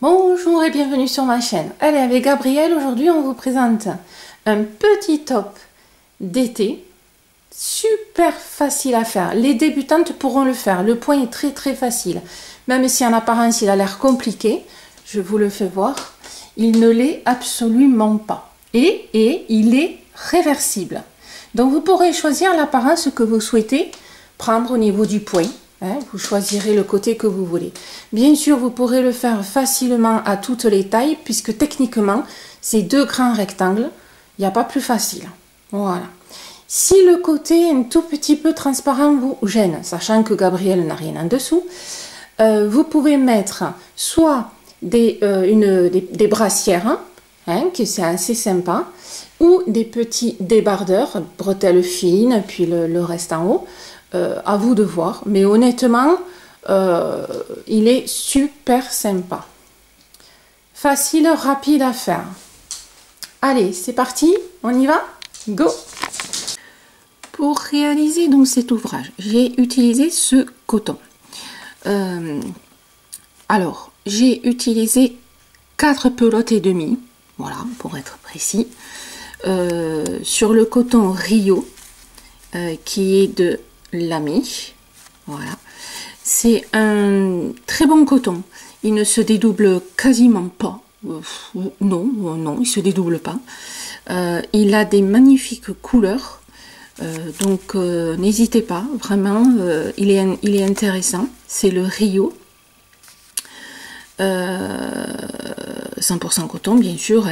Bonjour et bienvenue sur ma chaîne. Allez, avec Gabrielle, aujourd'hui on vous présente un petit top d'été, super facile à faire. Les débutantes pourront le faire, le point est très facile. Même si en apparence il a l'air compliqué, je vous le fais voir, il ne l'est absolument pas. Et il est réversible. Donc vous pourrez choisir l'apparence que vous souhaitez prendre au niveau du point. Vous choisirez le côté que vous voulez. Bien sûr, vous pourrez le faire facilement à toutes les tailles, puisque techniquement, c'est deux grands rectangles. Il n'y a pas plus facile. Voilà. Si le côté un tout petit peu transparent vous gêne, sachant que Gabrielle n'a rien en dessous, vous pouvez mettre soit des brassières, que c'est assez sympa, ou des petits débardeurs, bretelles fines, puis le reste en haut. À vous de voir, mais honnêtement, il est super sympa. Facile, rapide à faire. Allez, c'est parti, on y va? Go! Pour réaliser donc cet ouvrage, j'ai utilisé ce coton. Alors, j'ai utilisé 4 pelotes et demie, voilà, pour être précis, sur le coton Rio, qui est de Lamy, voilà, c'est un très bon coton, il ne se dédouble quasiment pas, non, il se dédouble pas, il a des magnifiques couleurs, donc n'hésitez pas, vraiment, il est intéressant, c'est le Rio, 100% coton bien sûr,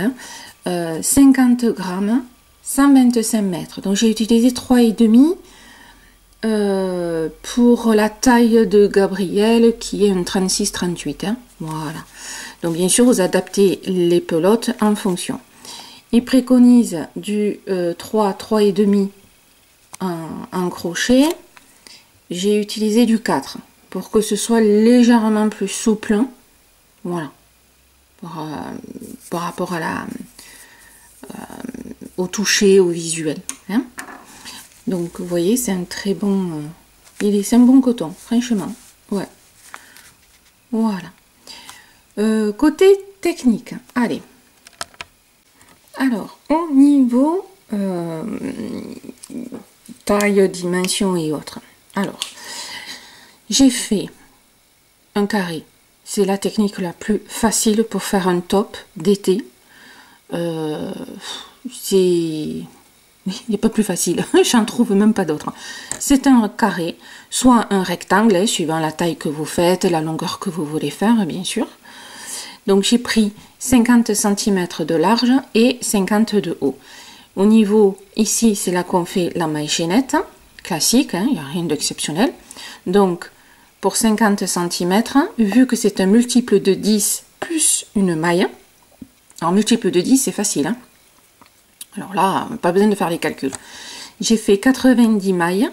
50 grammes, 125 mètres, donc j'ai utilisé 3,5 pour la taille de Gabrielle qui est un 36-38, voilà. Donc bien sûr vous adaptez les pelotes en fonction. Il préconise du 3,5 en crochet. J'ai utilisé du 4 pour que ce soit légèrement plus souple, voilà, par rapport à au toucher, au visuel, Donc vous voyez, c'est un très bon, c'est un bon coton, franchement, ouais. Voilà. Côté technique, allez. Alors, au niveau taille, dimension et autres. Alors, j'ai fait un carré. C'est la technique la plus facile pour faire un top d'été. Il n'est pas plus facile, j'en trouve même pas d'autre. C'est un carré, soit un rectangle, suivant la taille que vous faites, la longueur que vous voulez faire, bien sûr. Donc j'ai pris 50 cm de large et 50 de haut. Au niveau, ici, c'est là qu'on fait la maille chaînette, classique, il n'y a rien d'exceptionnel. Donc, pour 50 cm, vu que c'est un multiple de 10 plus une maille, alors multiple de 10, c'est facile, Alors là, pas besoin de faire les calculs. J'ai fait 90 mailles,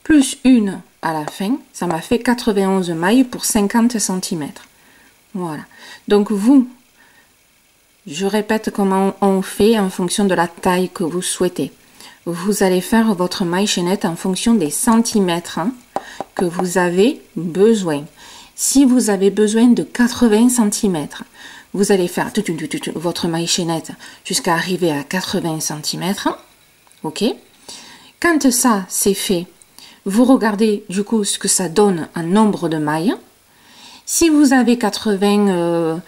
plus une à la fin, ça m'a fait 91 mailles pour 50 cm. Voilà. Donc vous, je répète comment on fait en fonction de la taille que vous souhaitez. Vous allez faire votre maille chaînette en fonction des centimètres que vous avez besoin. Si vous avez besoin de 80 cm, vous allez faire votre maille chaînette jusqu'à arriver à 80 cm. Ok. Quand ça c'est fait, vous regardez du coup ce que ça donne en nombre de mailles. Si vous avez 80,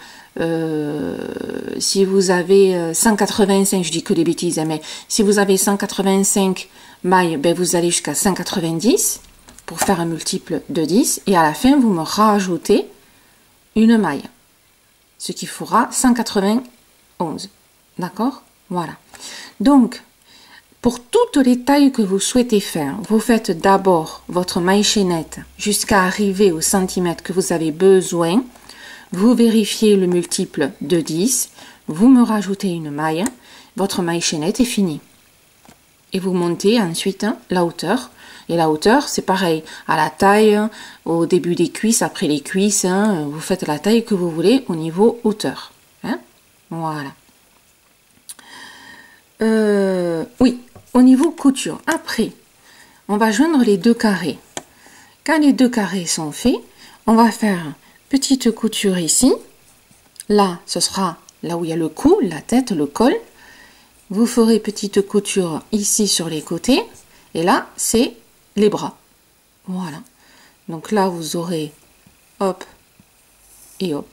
si vous avez 185, je dis que des bêtises, mais si vous avez 185 mailles, ben vous allez jusqu'à 190 pour faire un multiple de 10. Et à la fin, vous me rajoutez une maille. Ce qui fera 191. D'accord? Voilà. Donc, pour toutes les tailles que vous souhaitez faire, vous faites d'abord votre maille chaînette jusqu'à arriver au centimètre que vous avez besoin. Vous vérifiez le multiple de 10. Vous me rajoutez une maille. Votre maille chaînette est finie. Et vous montez ensuite la hauteur. Et la hauteur, c'est pareil, à la taille, au début des cuisses, après les cuisses, vous faites la taille que vous voulez au niveau hauteur. Voilà. Oui, au niveau couture. Après, on va joindre les deux carrés. Quand les deux carrés sont faits, on va faire petite couture ici, Là, ce sera là où il y a le cou, la tête, le col. Vous ferez petite couture ici sur les côtés. Et là, c'est les bras. Voilà. Donc là, vous aurez hop et hop.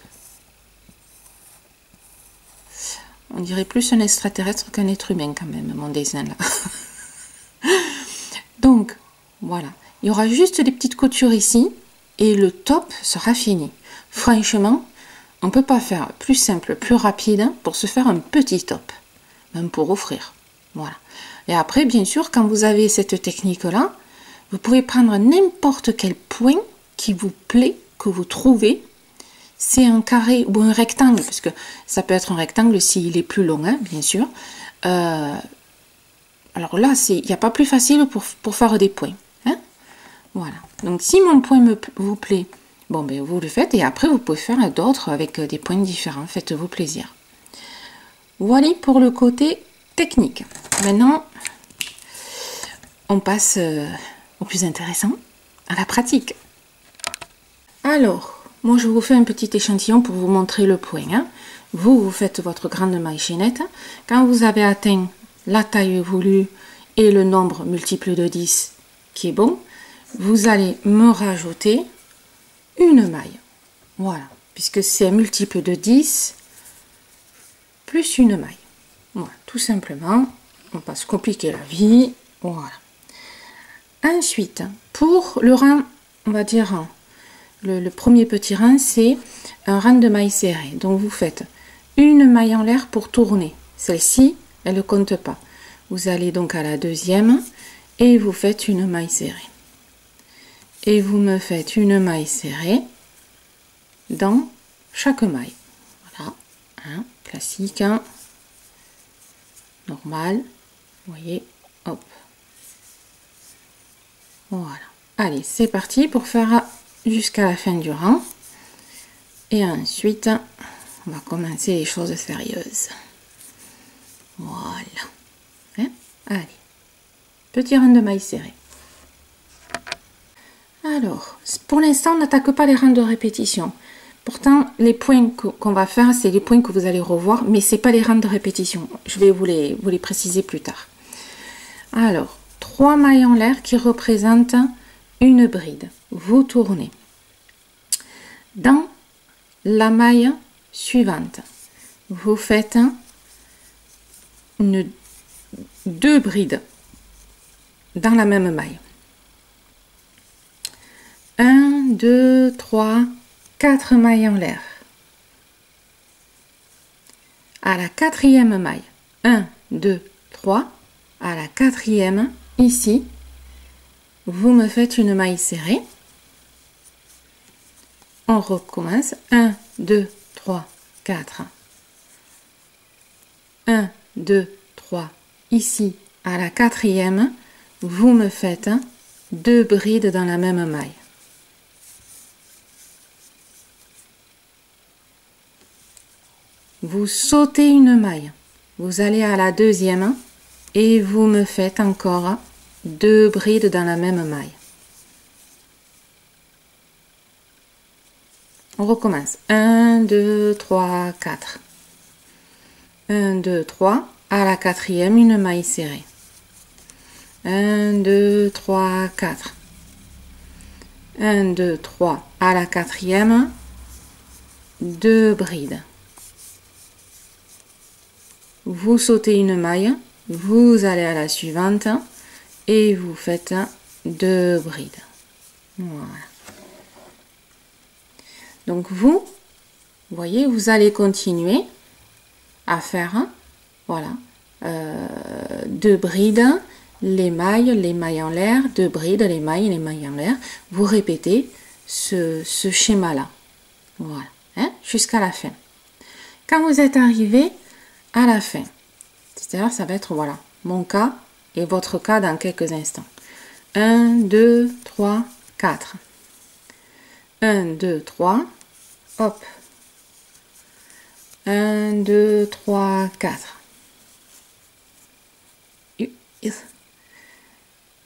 On dirait plus un extraterrestre qu'un être humain quand même, mon dessin là. Donc, voilà. Il y aura juste des petites coutures ici et le top sera fini. Franchement, on ne peut pas faire plus simple, plus rapide pour se faire un petit top. Même pour offrir. Voilà. Et après, bien sûr, quand vous avez cette technique-là, vous pouvez prendre n'importe quel point qui vous plaît, que vous trouvez. C'est un carré ou un rectangle, parce que ça peut être un rectangle s'il est plus long, hein, bien sûr. Alors là, il n'y a pas plus facile pour faire des points. Hein. Voilà. Donc si mon point vous plaît, bon, ben, vous le faites. Et après, vous pouvez faire d'autres avec des points différents. Faites-vous plaisir. Voilà pour le côté technique. Maintenant, on passe au plus intéressant, à la pratique. Alors, moi je vous fais un petit échantillon pour vous montrer le point. Hein. Vous faites votre grande maille chaînette. Quand vous avez atteint la taille voulue et le nombre multiple de 10 qui est bon, vous allez me rajouter une maille. Voilà, puisque c'est un multiple de 10 plus une maille. Voilà, tout simplement, on va pas se compliquer la vie. Voilà. Ensuite, pour le rang, on va dire, le premier petit rang, c'est un rang de mailles serrées. Donc, vous faites une maille en l'air pour tourner. Celle-ci, elle ne compte pas. Vous allez donc à la deuxième et vous faites une maille serrée. Et vous me faites une maille serrée dans chaque maille. Voilà, hein, classique, hein, normal. Vous voyez, hop. Voilà. Allez, c'est parti pour faire jusqu'à la fin du rang. Et ensuite, on va commencer les choses sérieuses. Voilà. Hein? Allez. Petit rang de mailles serrées. Alors, pour l'instant, on n'attaque pas les rangs de répétition. Pourtant, les points qu'on va faire, c'est les points que vous allez revoir, mais ce n'est pas les rangs de répétition. Je vais vous les préciser plus tard. Alors, 3 mailles en l'air qui représentent une bride. Vous tournez. Dans la maille suivante, vous faites deux brides dans la même maille. 1, 2, 3, 4 mailles en l'air. À la quatrième maille, 1, 2, 3, à la quatrième, ici, vous me faites une maille serrée. On recommence. 1, 2, 3, 4. 1, 2, 3. Ici, à la quatrième, vous me faites 2 brides dans la même maille. Vous sautez une maille. Vous allez à la deuxième et vous me faites encore 2 brides dans la même maille. On recommence. 1, 2, 3, 4. 1, 2, 3. À la quatrième, une maille serrée. 1, 2, 3, 4. 1, 2, 3. À la quatrième, 2 brides. Vous sautez une maille, vous allez à la suivante et vous faites 2 brides. Voilà. Donc vous voyez, vous allez continuer à faire, voilà, 2 brides, les mailles en l'air, 2 brides, les mailles en l'air. Vous répétez ce schéma-là, voilà, hein, jusqu'à la fin. Quand vous êtes arrivé à la fin, c'est-à-dire ça va être, voilà, mon cas et votre cas dans quelques instants. 1, 2, 3, 4. 1, 2, 3, hop. 1, 2, 3, 4.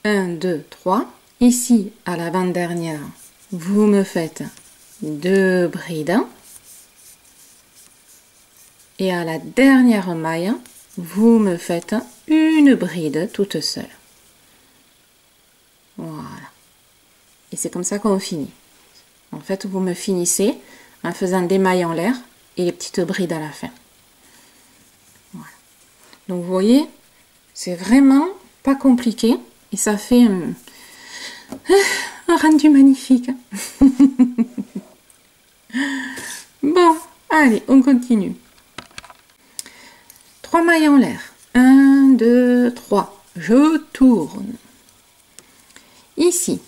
1, 2, 3. Ici, à l'avant-dernière, vous me faites 2 brides. Et à la dernière maille, vous me faites une bride toute seule. Voilà. Et c'est comme ça qu'on finit. En fait, vous me finissez en faisant des mailles en l'air et les petites brides à la fin. Voilà. Donc vous voyez, c'est vraiment pas compliqué et ça fait un rendu magnifique. Bon, allez, on continue. 3 mailles en l'air. 1, 2, 3. Je tourne. Ici,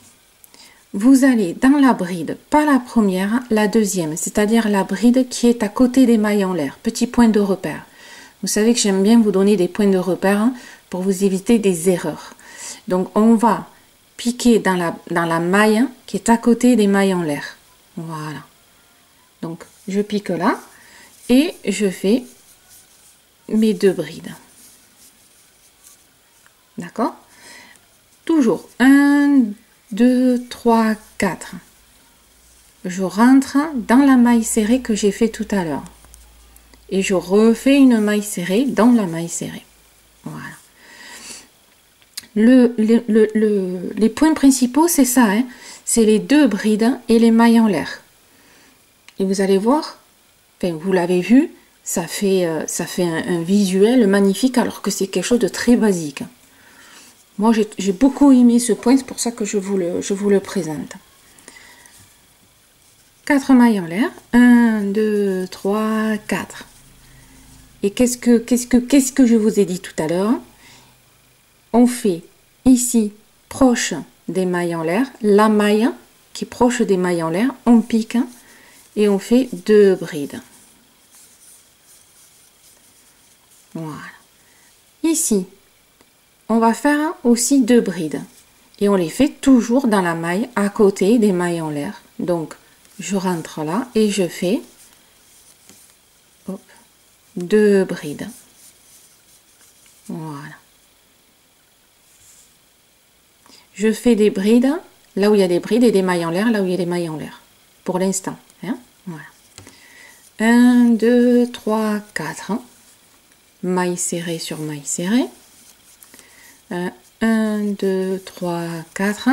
vous allez dans la bride, pas la première, la deuxième, c'est-à-dire la bride qui est à côté des mailles en l'air. Petit point de repère. Vous savez que j'aime bien vous donner des points de repère pour vous éviter des erreurs. Donc, on va piquer dans la maille qui est à côté des mailles en l'air. Voilà. Donc, je pique là et je fais mes 2 brides. D'accord? Toujours 1, 2, 3, 4. Je rentre dans la maille serrée que j'ai fait tout à l'heure. Et je refais une maille serrée dans la maille serrée. Voilà. Les points principaux, c'est ça. Hein, c'est les 2 brides et les mailles en l'air. Et vous allez voir, enfin, vous l'avez vu, ça fait un visuel magnifique alors que c'est quelque chose de très basique. Moi, j'ai beaucoup aimé ce point, c'est pour ça que je vous le présente. 4 mailles en l'air. 1, 2, 3, 4. Et qu'est-ce que je vous ai dit tout à l'heure? On fait ici, proche des mailles en l'air, la maille qui est proche des mailles en l'air, on pique et on fait 2 brides. Voilà. Ici, on va faire aussi 2 brides. Et on les fait toujours dans la maille à côté des mailles en l'air. Donc, je rentre là et je fais 2 brides. Voilà. Je fais des brides là où il y a des brides et des mailles en l'air là où il y a des mailles en l'air. Pour l'instant. Hein, voilà. 1, 2, 3, 4. Maille serrée sur maille serrée. 1, 2, 3, 4.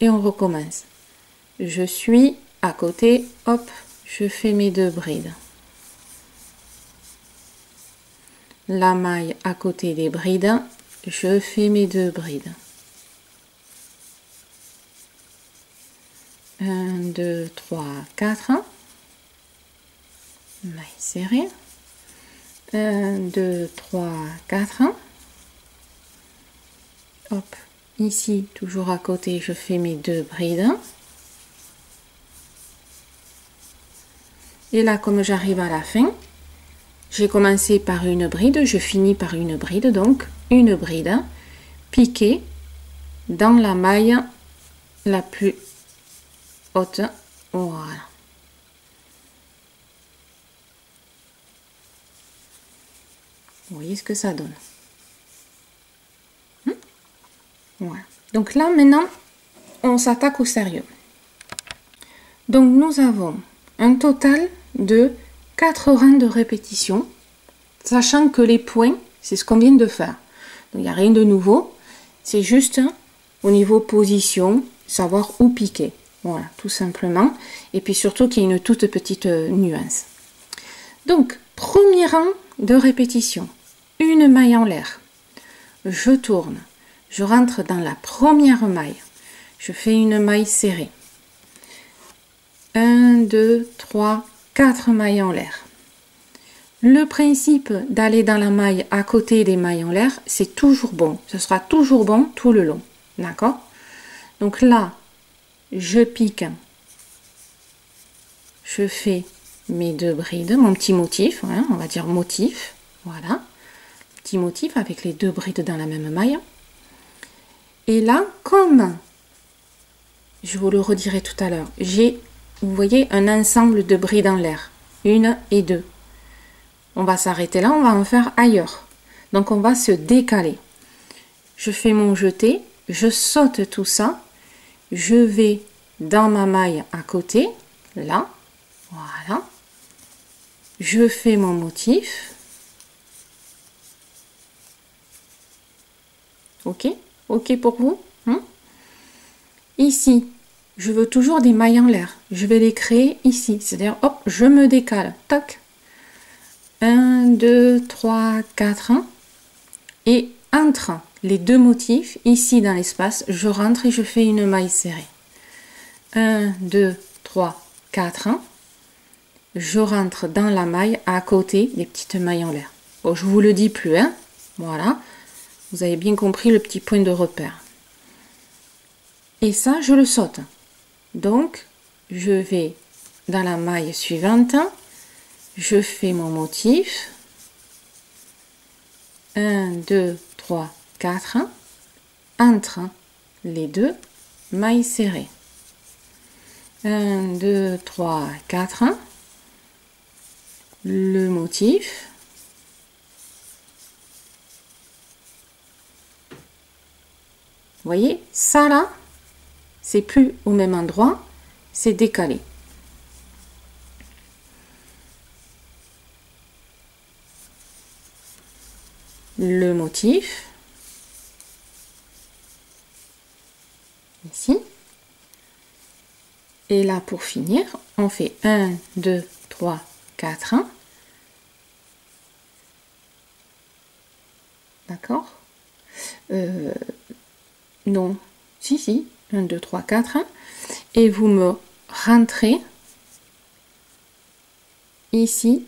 Et on recommence. Je suis à côté. Hop, je fais mes 2 brides. La maille à côté des brides, je fais mes 2 brides. 1, 2, 3, 4. Maille serrée. 1, 2, 3, 4. Hop, ici, toujours à côté, je fais mes 2 brides. Et là, comme j'arrive à la fin, j'ai commencé par une bride, je finis par une bride, donc une bride piquée dans la maille la plus haute. Voilà. Vous voyez ce que ça donne. Voilà. Donc là, maintenant, on s'attaque au sérieux. Donc, nous avons un total de 4 rangs de répétition, sachant que les points, c'est ce qu'on vient de faire. Donc, il n'y a rien de nouveau. C'est juste au niveau position, savoir où piquer. Voilà, tout simplement. Et puis surtout qu'il y ait une toute petite nuance. Donc, premier rang de répétition. Une maille en l'air. Je tourne. Je rentre dans la première maille. Je fais une maille serrée. 1, 2, 3, 4 mailles en l'air. Le principe d'aller dans la maille à côté des mailles en l'air, c'est toujours bon. Ce sera toujours bon tout le long. D'accord? Donc là, je pique. Je fais mes 2 brides, mon petit motif, hein, on va dire motif. Voilà. Petit motif avec les 2 brides dans la même maille. Et là, comme je vous le redirai tout à l'heure, j'ai, vous voyez, un ensemble de brides en l'air. 1 et 2. On va s'arrêter là, on va en faire ailleurs. Donc on va se décaler. Je fais mon jeté, je saute tout ça, je vais dans ma maille à côté, là, voilà. je fais mon motif. Ok, ok pour vous, hein? Ici, je veux toujours des mailles en l'air. Je vais les créer ici. C'est-à-dire, hop, je me décale. Tac. 1, 2, 3, 4. Et entre les deux motifs, ici dans l'espace, je rentre et je fais une maille serrée. 1, 2, 3, 4. Je rentre dans la maille à côté des petites mailles en l'air. Bon, je vous le dis plus, hein. Voilà. Vous avez bien compris le petit point de repère. Et ça, je le saute. Donc, je vais dans la maille suivante. Je fais mon motif. 1, 2, 3, 4. Entre les deux mailles serrées. 1, 2, 3, 4. Le motif. Vous voyez, ça là, c'est plus au même endroit, c'est décalé. Le motif. Ici. Et là, pour finir, on fait 1, 2, 3, 4. D'accord? Non, si, 1, 2, 3, 4. Et vous me rentrez ici.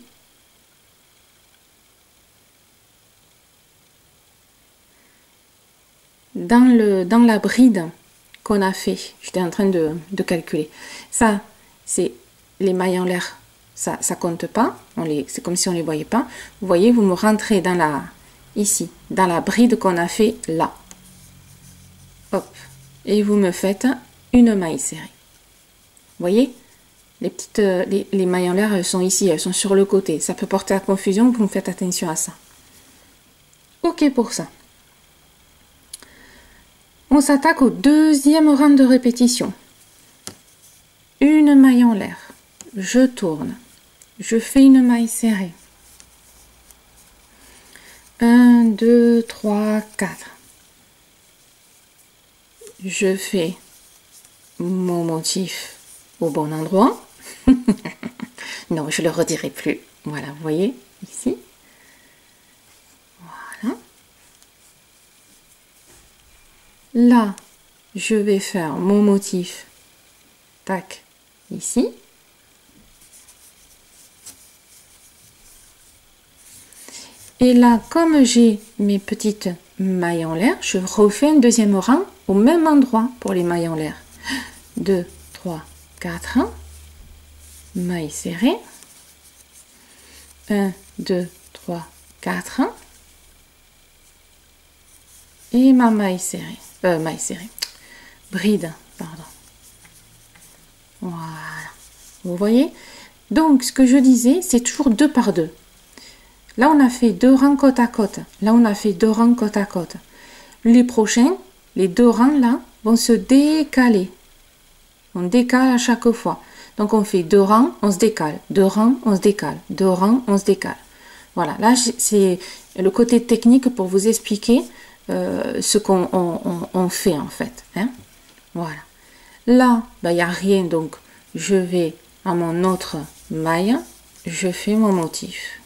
Dans la bride qu'on a fait. J'étais en train de calculer. Ça, c'est les mailles en l'air. Ça compte pas. C'est comme si on les voyait pas. Vous voyez, vous me rentrez ici, dans la bride qu'on a fait là. Hop. Et vous me faites une maille serrée. Vous voyez, les mailles en l'air, elles sont ici, elles sont sur le côté. Ça peut porter à confusion, vous me faites attention à ça. Ok pour ça. On s'attaque au deuxième rang de répétition. Une maille en l'air. Je tourne. Je fais une maille serrée. 1, 2, 3, 4. Je fais mon motif au bon endroit. Non, je ne le redirai plus. Voilà, vous voyez, ici. Voilà. Là, je vais faire mon motif. Tac, ici. Et là, comme j'ai mes petites mailles en l'air, je refais un deuxième rang au même endroit pour les mailles en l'air. 2, 3, 4. Maille serrée. 1, 2, 3, 4. Et ma maille serrée. Bride, pardon. Voilà. Vous voyez? Donc, ce que je disais, c'est toujours 2 par 2. Là, on a fait 2 rangs côte à côte. Là, on a fait 2 rangs côte à côte. Les prochains, les 2 rangs là, vont se décaler. On décale à chaque fois. Donc, on fait 2 rangs, on se décale. 2 rangs, on se décale. 2 rangs, on se décale. Voilà, là, c'est le côté technique pour vous expliquer ce qu'on fait en fait. Hein. Voilà. Là, il n'y a rien, donc je vais à mon autre maille, je fais mon motif.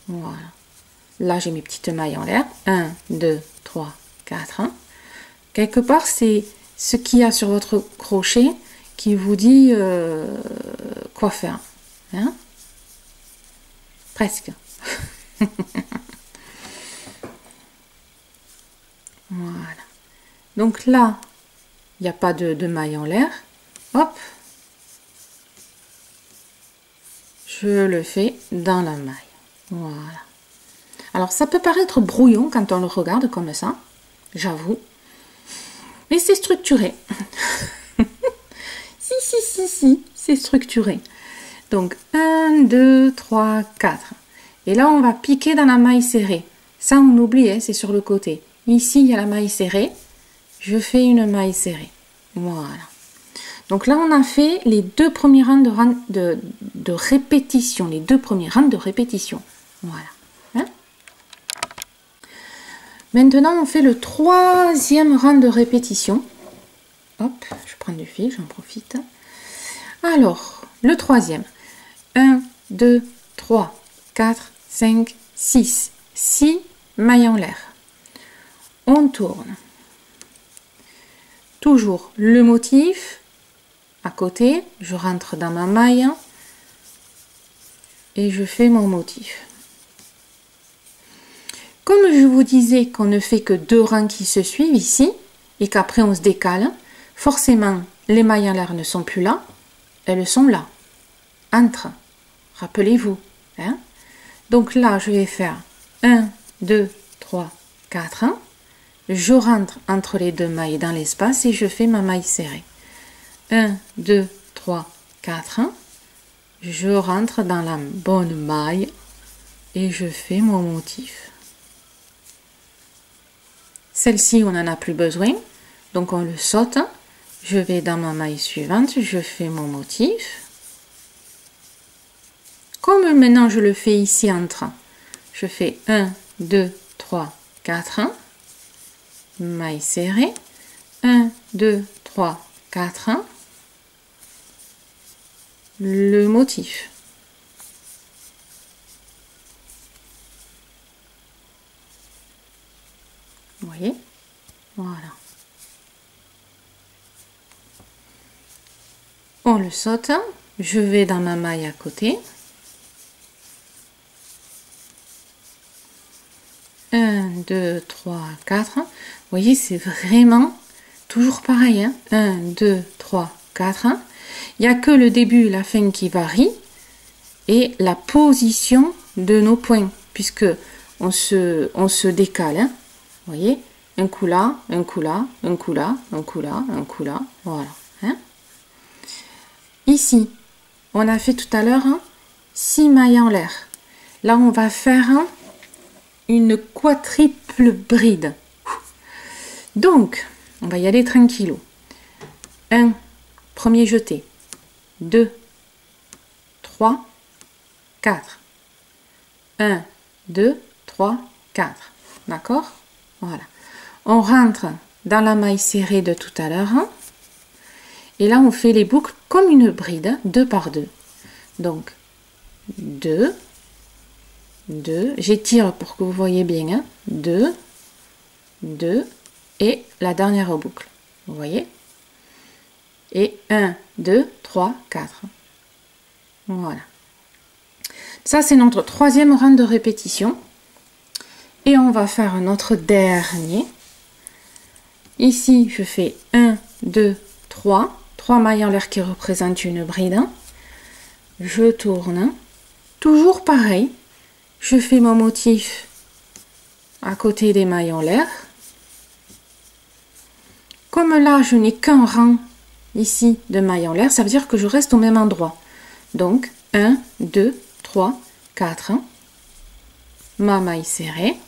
Voilà. Là, j'ai mes petites mailles en l'air. 1, 2, 3, 4. Quelque part, c'est ce qu'il y a sur votre crochet qui vous dit quoi faire. Hein? Presque. Voilà. Donc là, il n'y a pas de maille en l'air. Hop. Je le fais dans la maille. Voilà. Alors, ça peut paraître brouillon quand on le regarde comme ça, j'avoue. Mais c'est structuré. Si, c'est structuré. Donc, 1, 2, 3, 4. Et là, on va piquer dans la maille serrée. Ça, on oublie, hein, c'est sur le côté. Ici, il y a la maille serrée. Je fais une maille serrée. Voilà. Donc là, on a fait les deux premiers rangs de répétition, les deux premiers rangs de répétition. Voilà. Hein? Maintenant, on fait le troisième rang de répétition. Hop, je prends du fil, j'en profite. Alors, le troisième. 1, 2, 3, 4, 5, 6. 6 mailles en l'air. On tourne. Toujours le motif à côté. Je rentre dans ma maille et je fais mon motif. Comme je vous disais qu'on ne fait que deux rangs qui se suivent ici et qu'après on se décale, forcément les mailles en l'air ne sont plus là, elles sont là, entre. Rappelez-vous. Hein? Donc là, je vais faire 1, 2, 3, 4. Je rentre entre les deux mailles dans l'espace et je fais ma maille serrée. 1, 2, 3, 4. Je rentre dans la bonne maille et je fais mon motif. Celle-ci, on n'en a plus besoin, donc on le saute. Je vais dans ma maille suivante, je fais mon motif. Comme maintenant je le fais ici entre, je fais 1, 2, 3, 4, maille serrée, 1, 2, 3, 4, le motif. Vous voyez? Voilà. On le saute, je vais dans ma maille à côté. 1, 2, 3, 4. Vous voyez, c'est vraiment toujours pareil. Hein? 1, 2, 3, 4. Il n'y a que le début et la fin qui varient. Et la position de nos points. Puisque on se décale. Hein? Vous voyez, un coup là, un coup là, un coup là, un coup là, un coup là. Voilà. Hein? Ici, on a fait tout à l'heure 6 mailles en l'air. Là, on va faire une quadruple bride. Donc, on va y aller tranquillou. 1, premier jeté. 2, 3, 4. 1, 2, 3, 4. D'accord? Voilà. On rentre dans la maille serrée de tout à l'heure. Et là, on fait les boucles comme une bride, 2 par 2. Donc, 2, 2, j'étire pour que vous voyez bien, 2, 2, et la dernière boucle, vous voyez, et 1, 2, 3, 4, voilà. Ça, c'est notre troisième rang de répétition, et on va faire notre dernier. Ici, je fais 1, 2, 3 mailles en l'air qui représentent une bride, je tourne, toujours pareil. Je fais mon motif à côté des mailles en l'air. Comme là, je n'ai qu'un rang ici de mailles en l'air, ça veut dire que je reste au même endroit. Donc, 1, 2, 3, 4. Ma maille serrée.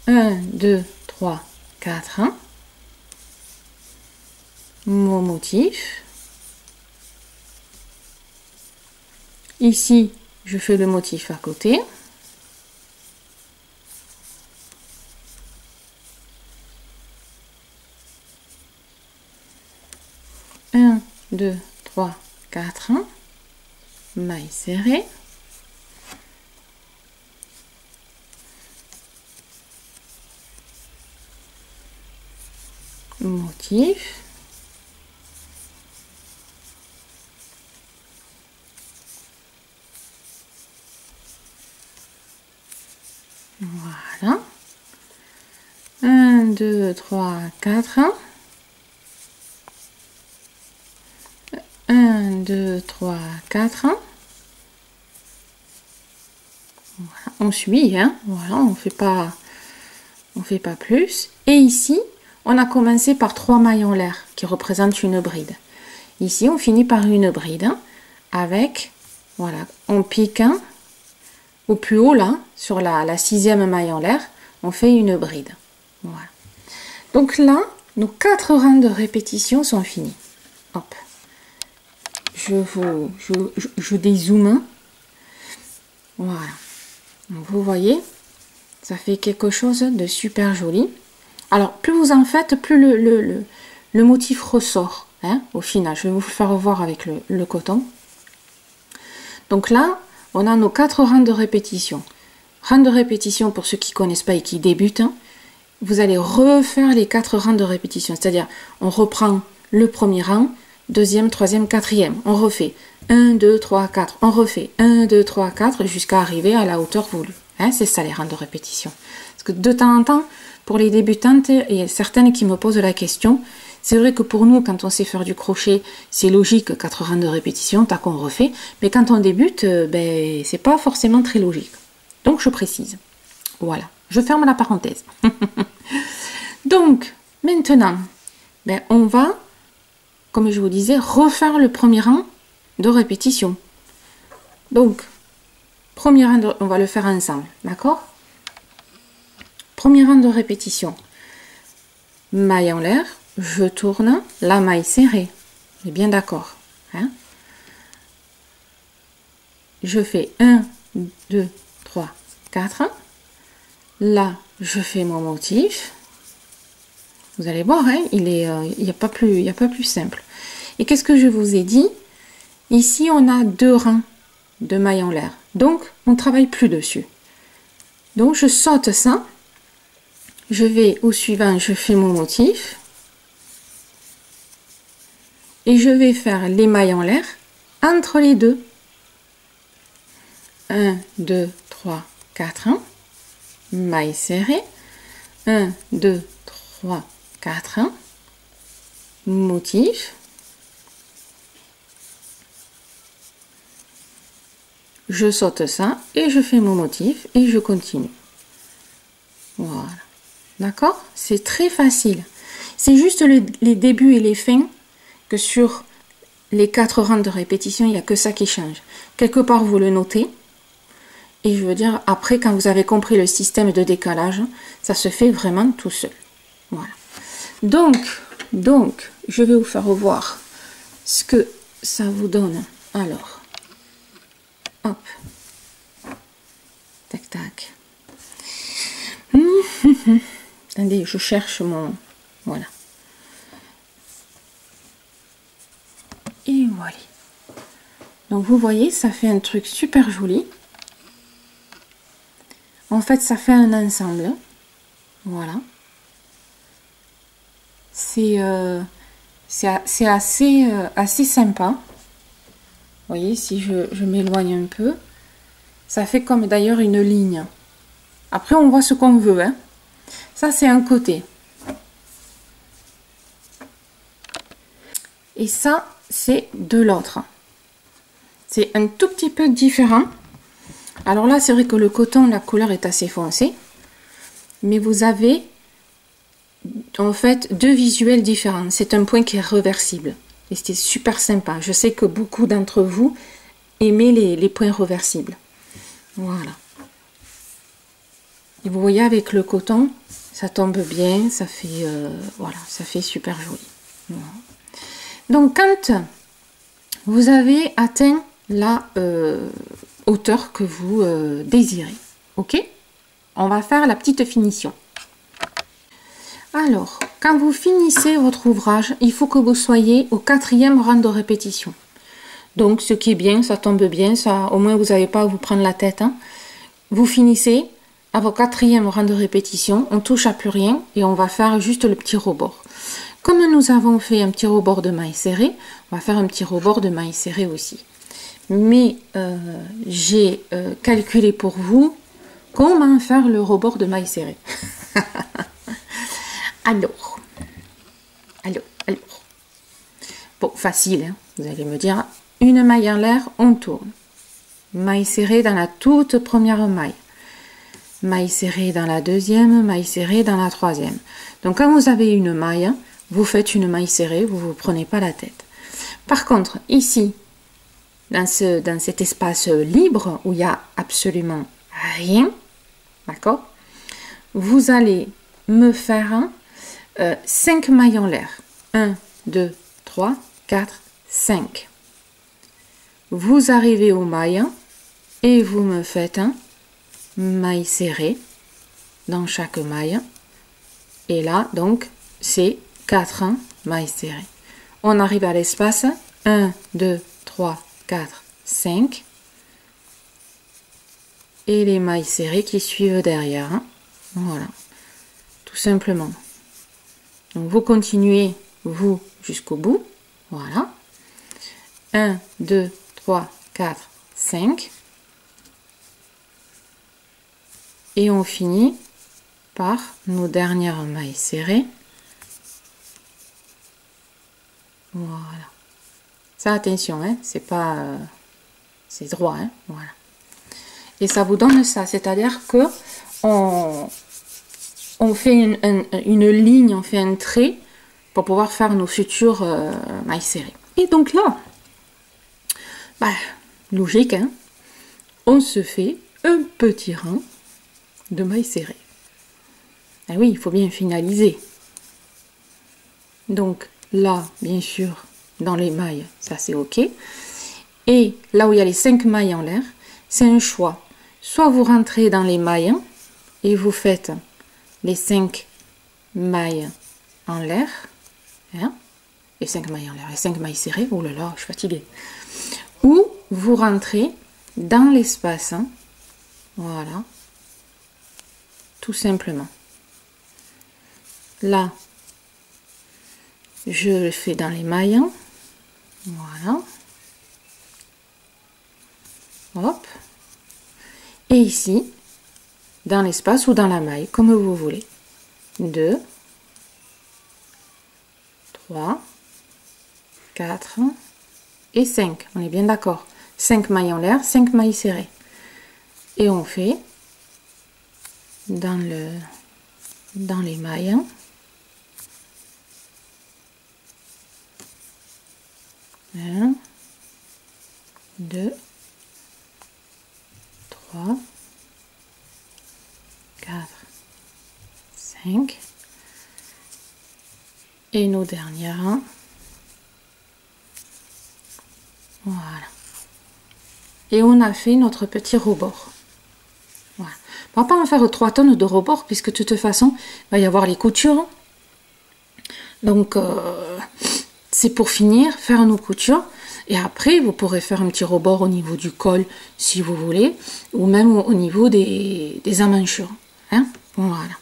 1, 2, 3, 4. Mon motif. Ici, je fais le motif à côté. Un, 2, 3, 4. Maille serrée. Motif. Voilà. 1, 2, 3, 4. 1, 2, 3, 4. Voilà. On suit, hein. Voilà, on fait pas plus. Et ici, on a commencé par 3 mailles en l'air qui représentent une bride. Ici, on finit par une bride avec, voilà, on pique au plus haut là, sur la 6e maille en l'air, on fait une bride. Voilà. Donc là, nos 4 rangs de répétition sont finis. hop, je dézoome. Voilà. Donc, vous voyez, ça fait quelque chose de super joli. Alors, plus vous en faites, plus le motif ressort. Hein, au final, je vais vous le faire voir avec le coton. Donc là, on a nos 4 rangs de répétition. Rang de répétition, pour ceux qui ne connaissent pas et qui débutent, hein, vous allez refaire les 4 rangs de répétition. C'est-à-dire, on reprend le premier rang, deuxième, troisième, quatrième. On refait 1, 2, 3, 4. On refait 1, 2, 3, 4 jusqu'à arriver à la hauteur voulue. Hein, c'est ça les rangs de répétition. Parce que de temps en temps, pour les débutantes, et certaines qui me posent la question, c'est vrai que pour nous, quand on sait faire du crochet, c'est logique, 4 rangs de répétition, tac, on refait. Mais quand on débute, ben, c'est pas forcément très logique. Donc, je précise. Voilà, je ferme la parenthèse. Donc, maintenant, ben, on va, comme je vous disais, refaire le premier rang de répétition. Donc, premier rang, on va le faire ensemble, d'accord? Premier rang de répétition. Maille en l'air, je tourne, la maille serrée. On est bien d'accord. Hein? Je fais 1, 2, 3, 4. Là, je fais mon motif. Vous allez voir, hein, il n'y a pas plus simple. Et qu'est-ce que je vous ai dit? Ici, on a 2 rangs de mailles en l'air. Donc, on ne travaille plus dessus. Donc, je saute ça. Je vais au suivant, je fais mon motif. Et je vais faire les mailles en l'air entre les deux. 1, 2, 3, 4. Maille serrée. 1, 2, 3, 4. Motif. Je saute ça et je fais mon motif et je continue. Voilà. D'accord? C'est très facile. C'est juste les débuts et les fins que sur les 4 rangs de répétition, il n'y a que ça qui change. Quelque part, vous le notez. Et je veux dire, après, quand vous avez compris le système de décalage, ça se fait vraiment tout seul. Voilà. Donc, je vais vous faire voir ce que ça vous donne. Alors, hop. Tac, tac. Attendez, je cherche mon... Voilà. Et voilà. Donc, vous voyez, ça fait un truc super joli. En fait, ça fait un ensemble. Voilà. C'est assez sympa. Vous voyez, si je m'éloigne un peu, ça fait comme d'ailleurs une ligne. Après, on voit ce qu'on veut. Hein. Ça, c'est un côté. Et ça, c'est de l'autre. C'est un tout petit peu différent. Alors là, c'est vrai que le coton, la couleur est assez foncée. Mais vous avez, en fait, 2 visuels différents. C'est un point qui est réversible. Et c'est super sympa. Je sais que beaucoup d'entre vous aimez les points réversibles. Voilà. Et vous voyez, avec le coton, ça tombe bien. Ça fait, voilà, ça fait super joli. Voilà. Donc, quand vous avez atteint la hauteur que vous désirez, ok, on va faire la petite finition. Alors, quand vous finissez votre ouvrage, il faut que vous soyez au 4e rang de répétition. Donc, ce qui est bien, ça tombe bien, ça, au moins vous n'avez pas à vous prendre la tête. Hein. Vous finissez à votre 4e rang de répétition, on touche à plus rien et on va faire juste le petit rebord. Comme nous avons fait un petit rebord de maille serrée, on va faire un petit rebord de maille serrée aussi. Mais j'ai calculé pour vous comment faire le rebord de maille serrée. Alors. Bon, facile, hein, vous allez me dire. Une maille en l'air, on tourne. Maille serrée dans la toute première maille. Maille serrée dans la deuxième, maille serrée dans la troisième. Donc quand vous avez une maille, vous faites une maille serrée, vous ne vous prenez pas la tête. Par contre, ici, dans cet espace libre où il n'y a absolument rien, d'accord, vous allez me faire 5 mailles en l'air. 1, 2, 3, 4, 5. Vous arrivez au maille et vous me faites un maille serré dans chaque maille. Et là, donc, c'est 4 mailles serrées. On arrive à l'espace 1, 2, 3, 4, 5. Et les mailles serrées qui suivent derrière. Voilà, tout simplement. Donc, vous continuez, vous, jusqu'au bout. Voilà. 1, 2, 3, 4, 5. Et on finit par nos dernières mailles serrées. Voilà. Ça, attention, hein, c'est pas... c'est droit, hein, voilà. Et ça vous donne ça, c'est-à-dire que on fait une ligne, on fait un trait pour pouvoir faire nos futures mailles serrées. Et donc là, bah, logique, hein, on se fait un petit rang de mailles serrées. Ah oui, il faut bien finaliser. Donc là, bien sûr, dans les mailles, ça c'est ok. Et là où il y a les 5 mailles en l'air, c'est un choix. Soit vous rentrez dans les mailles et vous faites les 5 mailles en l'air, hein, les 5 mailles en l'air, les 5 mailles serrées, oh là là, je suis fatiguée. Ou vous rentrez dans l'espace, hein, voilà, tout simplement. Là, je le fais dans les mailles, voilà, hop, et ici, dans l'espace ou dans la maille, comme vous voulez. 2, 3, 4 et 5, on est bien d'accord. 5 mailles en l'air, 5 mailles serrées. Et on fait dans les mailles. 1, 2, 3, 4, 5 et nos dernières. Voilà. Et on a fait notre petit rebord. Voilà. On va pas en faire 3 tonnes de rebord puisque de toute façon, il va y avoir les coutures. Donc, c'est pour finir, faire nos coutures. Et après, vous pourrez faire un petit rebord au niveau du col si vous voulez, ou même au niveau des emmanchures. Hein, voilà.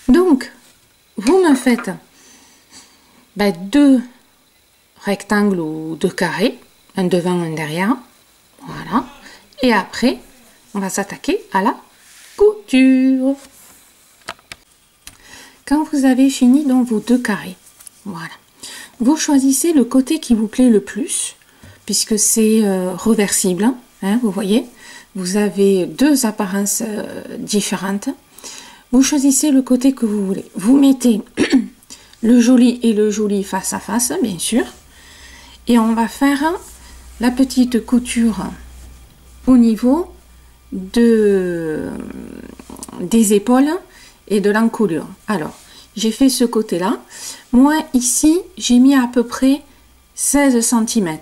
Donc, vous me faites 2 rectangles ou 2 carrés, un devant, un derrière. Voilà. Et après, on va s'attaquer à la couture. Quand vous avez fini donc vos 2 carrés, voilà. Vous choisissez le côté qui vous plaît le plus, puisque c'est reversible, hein, vous voyez. Vous avez 2 apparences différentes. Vous choisissez le côté que vous voulez. Vous mettez le joli et le joli face à face, bien sûr. Et on va faire la petite couture au niveau des épaules et de l'encolure. Alors, j'ai fait ce côté-là. Moi, ici, j'ai mis à peu près 16 cm.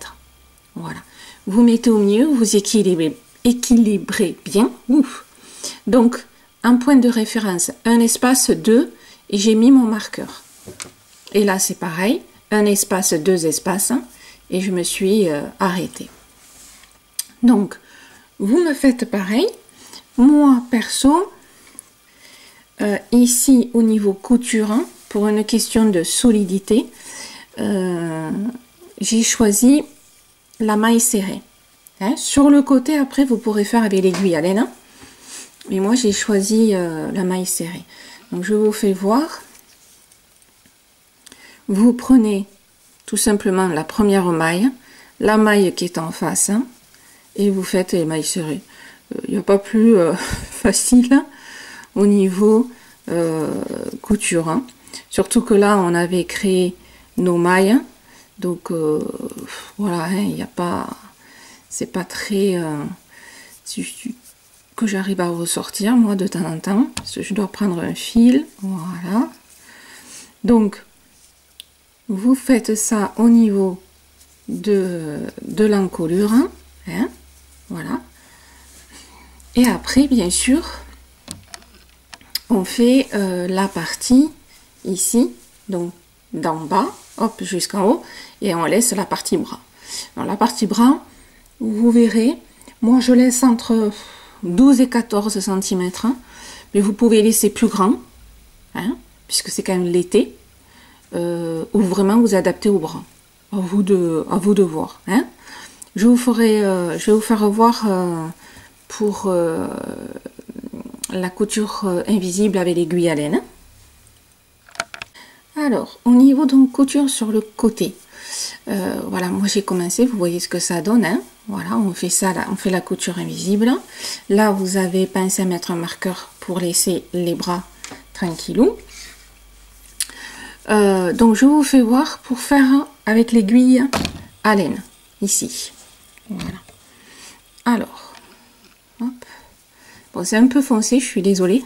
Voilà. Vous mettez au milieu, vous équilibrez bien. Ouf. Donc, un point de référence, un espace 2, et j'ai mis mon marqueur. Et là, c'est pareil, un espace, 2 espaces, et je me suis arrêtée. Donc, vous me faites pareil. Moi, perso, ici, au niveau couture, pour une question de solidité, j'ai choisi la maille serrée. Hein. Sur le côté, après, vous pourrez faire avec l'aiguille à laine. Mais moi, j'ai choisi la maille serrée. Donc, je vous fais voir. Vous prenez tout simplement la première maille, la maille qui est en face, hein, et vous faites les mailles serrées. Il n'y a pas plus facile au niveau couture. Hein. Surtout que là, on avait créé nos mailles. Donc, voilà, hein, il n'y a pas... C'est pas très... que j'arrive à ressortir, moi, de temps en temps. Parce que je dois prendre un fil. Voilà. Donc, vous faites ça au niveau de l'encolure, hein, voilà. Et après, bien sûr, on fait la partie ici, donc d'en bas, hop, jusqu'en haut, et on laisse la partie bras. Dans la partie bras, vous verrez, moi je laisse entre 12 et 14 cm, hein, mais vous pouvez laisser plus grand, hein, puisque c'est quand même l'été, ou vraiment vous adapter au bras. À vous de voir. Hein. Je vais vous faire voir pour la couture invisible avec l'aiguille à laine. Alors, au niveau donc couture sur le côté, voilà, moi j'ai commencé, vous voyez ce que ça donne, hein. Voilà, on fait ça là, on fait la couture invisible. Là, vous avez pensé à mettre un marqueur pour laisser les bras tranquillou. Donc je vous fais voir pour faire avec l'aiguille à laine, ici. Voilà. Alors, hop. Bon, c'est un peu foncé, je suis désolée.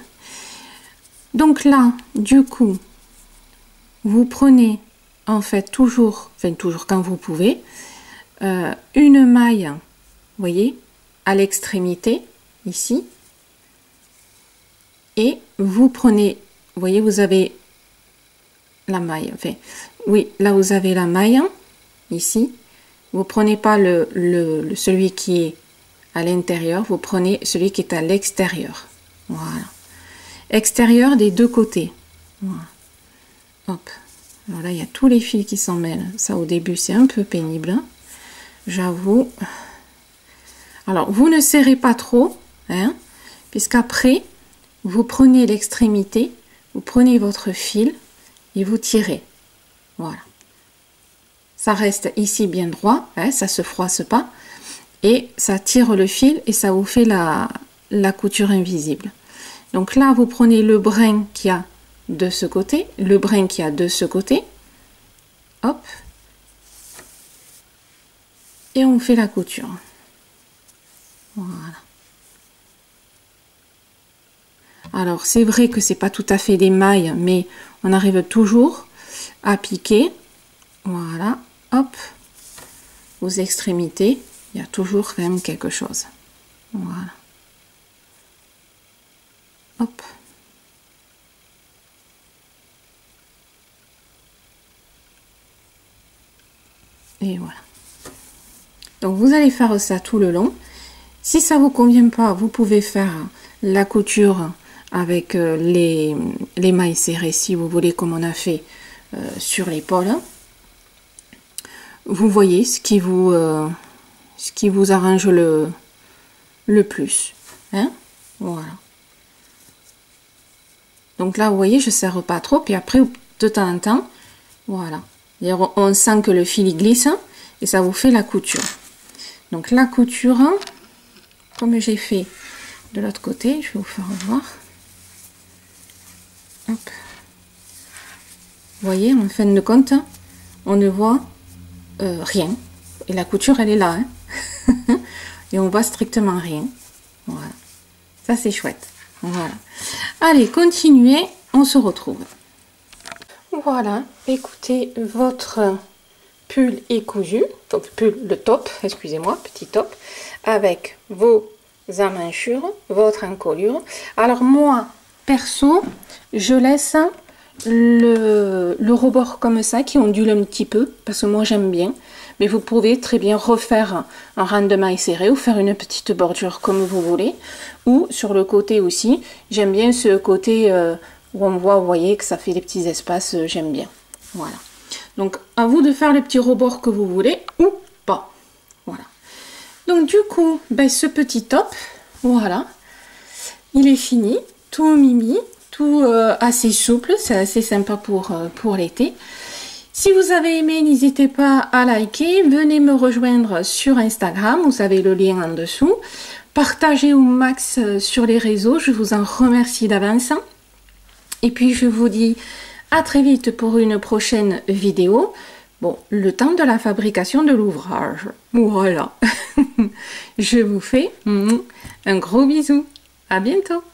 Donc là, du coup, vous prenez en fait toujours, enfin toujours quand vous pouvez, une maille, vous voyez, à l'extrémité, ici. Et vous prenez, vous voyez, vous avez la maille, enfin, oui, là vous avez la maille, ici. Vous prenez pas celui qui est à l'intérieur, vous prenez celui qui est à l'extérieur. Voilà. Extérieur des deux côtés. Voilà. Hop. Alors là, il y a tous les fils qui s'en mêlent. Ça, au début, c'est un peu pénible, hein, j'avoue. Alors, vous ne serrez pas trop, hein, puisqu'après, vous prenez l'extrémité, vous prenez votre fil, et vous tirez. Voilà. Ça reste ici bien droit, hein, ça se froisse pas. Et ça tire le fil et ça vous fait la couture invisible. Donc là, vous prenez le brin qu'il y a de ce côté, le brin qu'il y a de ce côté. Hop. Et on fait la couture. Voilà. Alors, c'est vrai que c'est pas tout à fait des mailles, mais on arrive toujours à piquer. Voilà, hop, aux extrémités, il y a toujours quand même quelque chose. Voilà. Hop. Et voilà. Donc, vous allez faire ça tout le long. Si ça vous convient pas, vous pouvez faire la couture avec les mailles serrées, si vous voulez, comme on a fait sur l'épaule. Vous voyez ce qui vous arrange le plus. Hein, voilà. Donc là, vous voyez, je ne serre pas trop. Puis après, de temps en temps, voilà. On sent que le fil glisse et ça vous fait la couture. Donc la couture, comme j'ai fait de l'autre côté, je vais vous faire voir. Hop. Vous voyez, en fin de compte, on ne voit rien. Et la couture, elle est là. Hein. Et on voit strictement rien. Voilà. Ça, c'est chouette. Voilà. Allez, continuez. On se retrouve. Voilà. Écoutez, votre pull est cousu. Donc, pull, le top, excusez-moi, petit top. Avec vos emmanchures, votre encolure. Alors, moi, perso, je laisse le rebord comme ça qui ondule un petit peu parce que moi j'aime bien, mais vous pouvez très bien refaire un rang de mailles serré ou faire une petite bordure comme vous voulez, ou sur le côté aussi. J'aime bien ce côté où on voit, vous voyez, que ça fait des petits espaces, j'aime bien. Voilà, donc à vous de faire le petit rebord que vous voulez ou pas. Voilà, donc du coup ben, ce petit top, voilà, il est fini, tout mimi, tout assez souple, c'est assez sympa pour l'été. Si vous avez aimé, n'hésitez pas à liker, venez me rejoindre sur Instagram, vous avez le lien en dessous. Partagez au max sur les réseaux, je vous en remercie d'avance. Et puis je vous dis à très vite pour une prochaine vidéo. Bon, le temps de la fabrication de l'ouvrage. Voilà. Je vous fais un gros bisou. À bientôt.